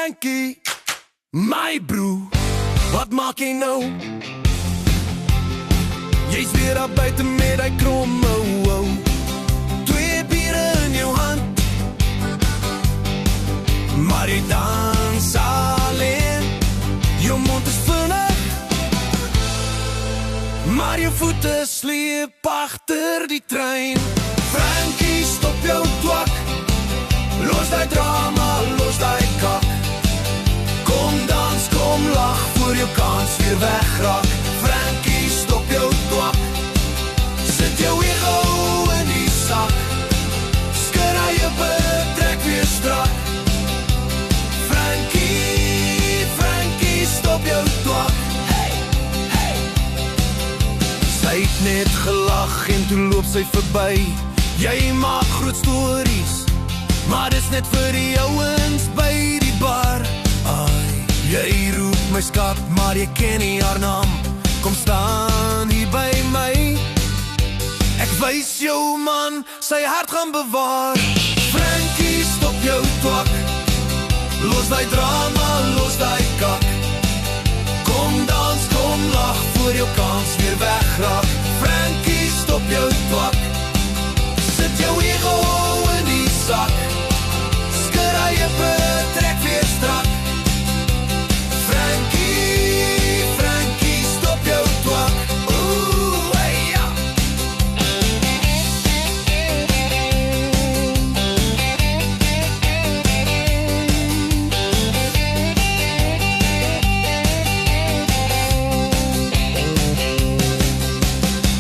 Frankie, my broer, wat maak jy nou? Jy's weer daar buiten met die kromme ou. 2 biere in jou hand, maar jy dans alleen. Jou mond is vinnig, maar jou voete sleep agter die trein. Frankie, stop jou twak, los die drama, los die kak. Kom dans, kom lach, voor jou kans weer wegraak. Frankie, stop jou twak, sit jou ego in die sak. Skud hy jou betrek weer strak. Frankie, Frankie, stop jou twak. Hey, hey. Sy het net gelag en toe loop sy verby. Jy maak groot stories, maar dis net vir die ouens by die bar. Ai, jy roep my skat, maar jy ken nie haar naam. Kom staan hier by my, ek wys jou man, sy hart gaan bewaar. Frankie, stop jou twak, los die drama, los die kak. Kom dans, kom lach, voor jou kans weer wegraak. Frankie, stop jou twak, sit jou ego in die sak. Skud hy jou betrek weer strak. Frankie, Frankie, stop jou twak. Oeh, hey, ja.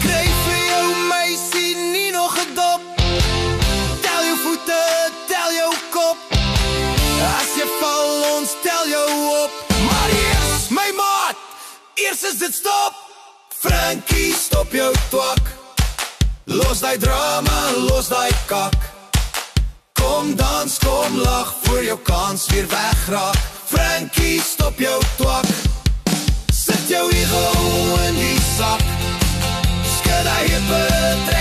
Kry vir jou meisie nie nog gedop. Tel jou voete, tel jou kop. As jy val, ons tel jou op. Maar eers, my maat, eers is dit stop. Frankie, stop jou twak, los die drama, los die kak. Kom dans, kom lach, voor jou kans weer wegraak. Frankie, stop jou twak, sit jou ego in die sak. Skud hy jou betrek